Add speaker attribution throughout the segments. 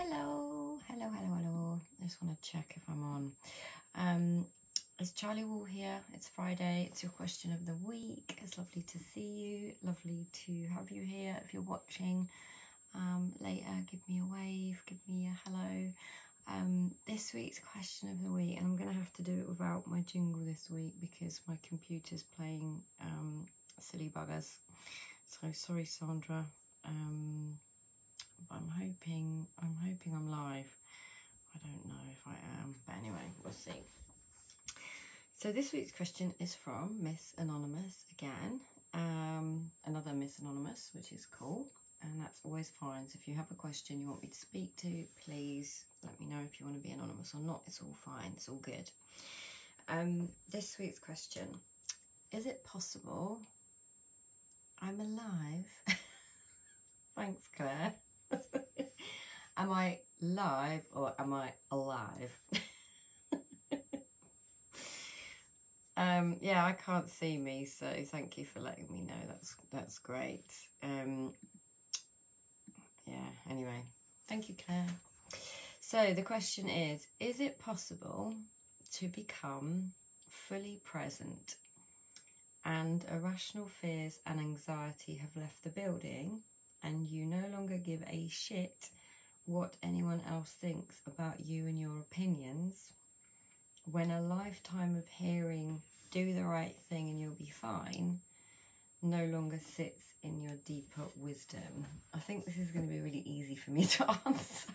Speaker 1: Hello. I just want to check if I'm on. It's Charlie Wall here. It's Friday. It's your question of the week. It's lovely to see you. Lovely to have you here. If you're watching later, give me a wave. Give me a hello. This week's question of the week, and I'm going to have to do it without my jingle this week because my computer's playing silly buggers. So sorry, Sandra. I'm hoping I'm live. I don't know if I am, but anyway, we'll see. So this week's question is from Miss Anonymous again. Another Miss Anonymous, which is cool, and that's always fine. So if you have a question you want me to speak to, please let me know if you want to be anonymous or not. It's all fine. It's all good. This week's question: is it possible I'm alive? Thanks, Claire. Am I live or am I alive? Yeah, I can't see me, so thank you for letting me know. That's great. Yeah, anyway, thank you, Claire. So the question is it possible to become fully present and irrational fears and anxiety have left the building and you no longer give a shit what anyone else thinks about you and your opinions, when a lifetime of hearing do the right thing and you'll be fine no longer sits in your deeper wisdom? I think this is going to be really easy for me to answer.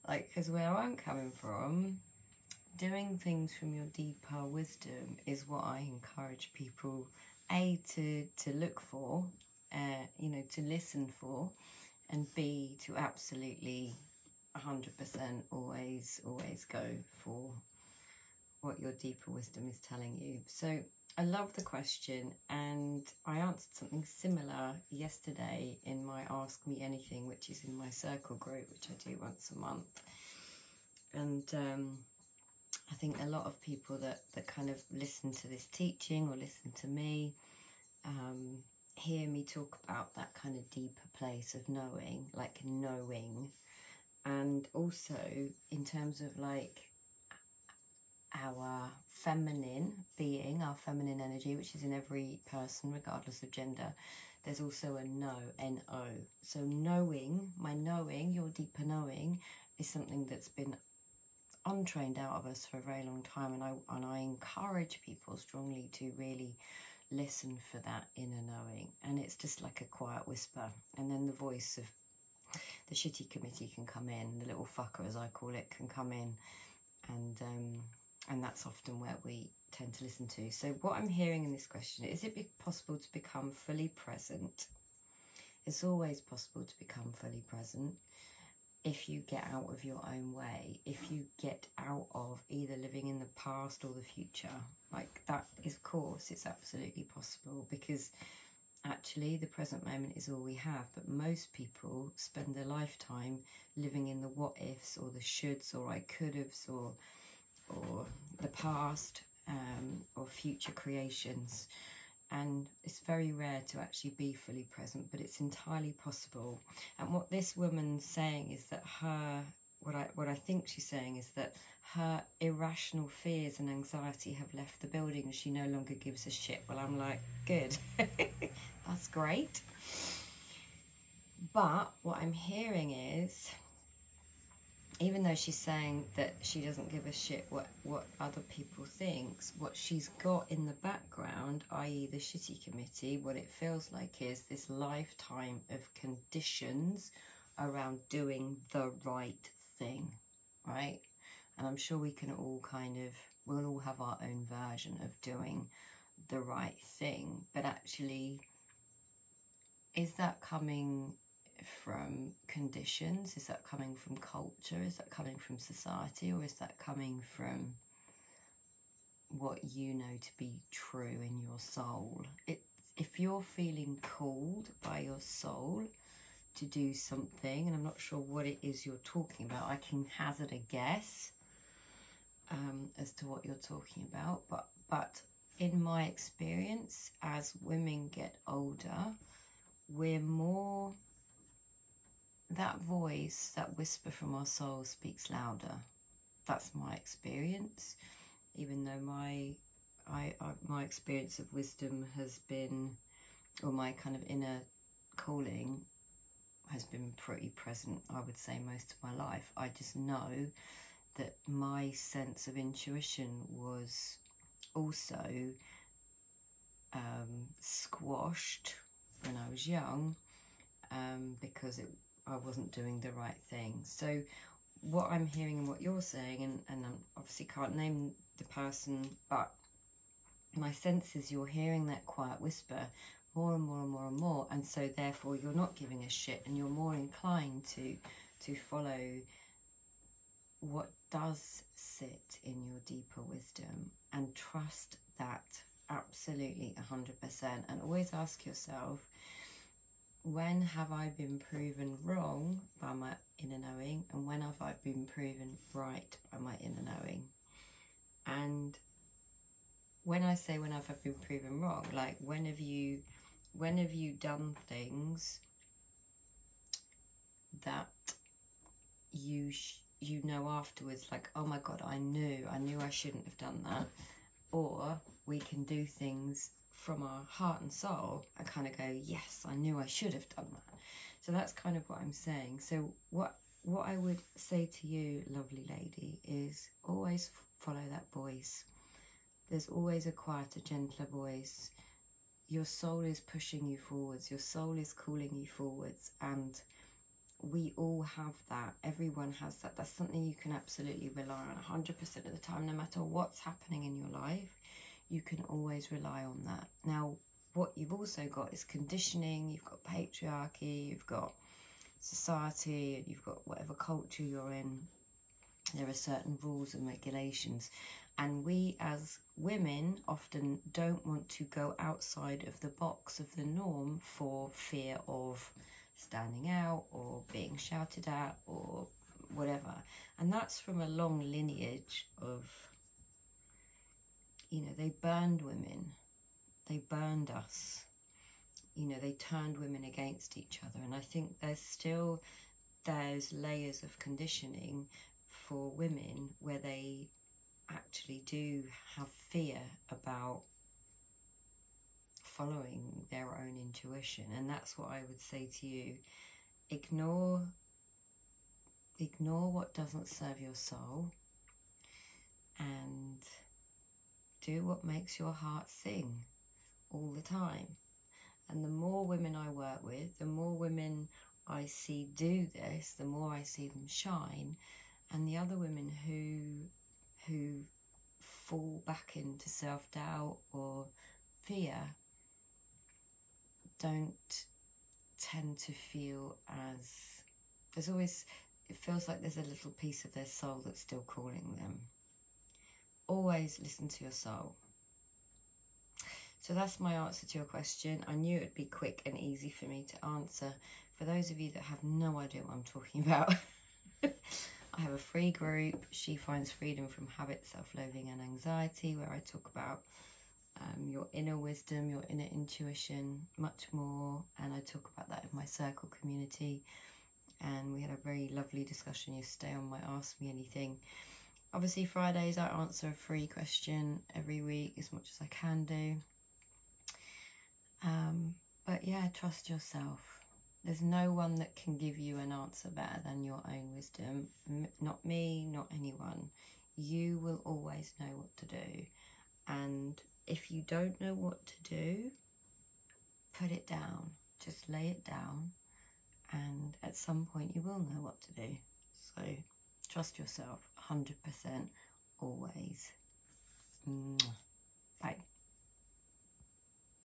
Speaker 1: Because where I'm coming from, doing things from your deeper wisdom is what I encourage people to look for, to listen for, and B, to absolutely 100% always go for what your deeper wisdom is telling you. So I love the question, and I answered something similar yesterday in my Ask Me Anything, which is in my circle group, which I do once a month. And I think a lot of people that kind of listen to this teaching or listen to me hear me talk about that kind of deeper place of knowing, and also in terms of like our feminine being, our feminine energy, which is in every person regardless of gender. There's also a know, N-O. So knowing, your deeper knowing is something that's been untrained out of us for a very long time, and I encourage people strongly to really listen for that inner knowing. And it's just like a quiet whisper, and then the voice of the shitty committee can come in, the little fucker as I call it can come in, and that's often where we tend to listen to. So what I'm hearing in this question is it possible to become fully present? It's always possible to become fully present if you get out of your own way, if you get out of either living in the past or the future. Like that is, of course, it's absolutely possible, because actually the present moment is all we have. But most people spend their lifetime living in the what ifs or the shoulds or I could have's or the past or future creations. And it's very rare to actually be fully present, but it's entirely possible. And what this woman's saying is that what I think she's saying is that her irrational fears and anxiety have left the building and she no longer gives a shit. Well, I'm like, good. That's great. But what I'm hearing is, even though she's saying that she doesn't give a shit what other people thinks, what she's got in the background, i.e. the shitty committee, what it feels like is this lifetime of conditions around doing the right thing, right? And I'm sure we can all we'll all have our own version of doing the right thing. But actually, is that coming from conditions? Is that coming from culture? Is that coming from society? Or is that coming from what you know to be true in your soul? If you're feeling called by your soul to do something, and I'm not sure what it is you're talking about, I can hazard a guess as to what you're talking about, but in my experience, as women get older, we're more that voice, that whisper from our soul speaks louder. That's my experience, even though my experience of wisdom has been, or my kind of inner calling has been pretty present, I would say, most of my life. I just know that my sense of intuition was also squashed when I was young, because I wasn't doing the right thing. So what I'm hearing and what you're saying, and I obviously can't name the person, but my sense is you're hearing that quiet whisper more and more and more and more, and so therefore you're not giving a shit, and you're more inclined to follow what does sit in your deeper wisdom, and trust that absolutely 100%. And always ask yourself, when have I been proven wrong by my inner knowing, and when have I been proven right by my inner knowing? And when I say when have I been proven wrong, like when have you done things that you know afterwards, like, oh my God, I knew I shouldn't have done that. Or we can do things from our heart and soul and kind of go, yes, I knew I should have done that. So that's kind of what I'm saying. So what I would say to you, lovely lady, is always follow that voice. There's always a quieter, gentler voice. Your soul is pushing you forwards. Your soul is calling you forwards. And we all have that. Everyone has that. That's something you can absolutely rely on 100% of the time. No matter what's happening in your life, you can always rely on that. Now, what you've also got is conditioning. You've got patriarchy. You've got society. And you've got whatever culture you're in. There are certain rules and regulations. And we as women often don't want to go outside of the box of the norm for fear of standing out or being shouted at or whatever. And that's from a long lineage of, you know, they burned women, they burned us, you know, they turned women against each other. And I think there's layers of conditioning for women where they actually do have fear about following their own intuition. And that's what I would say to you. Ignore what doesn't serve your soul and do what makes your heart sing all the time. And the more women I work with, the more women I see do this, the more I see them shine. And the other women who fall back into self-doubt or fear don't tend to feel as, it feels like there's a little piece of their soul that's still calling them. Always listen to your soul. So that's my answer to your question. I knew it'd be quick and easy for me to answer. For those of you that have no idea what I'm talking about, I have a free group, She Finds Freedom from Habit, Self-Loathing and Anxiety, where I talk about your inner wisdom, your inner intuition, much more. And I talk about that in my circle community. And we had a very lovely discussion yesterday on my Ask Me Anything. Obviously, Fridays I answer a free question every week as much as I can do. But yeah, trust yourself. There's no one that can give you an answer better than your own wisdom. Not me, not anyone. You will always know what to do. And if you don't know what to do, put it down. Just lay it down. And at some point you will know what to do. So trust yourself 100% always. Bye.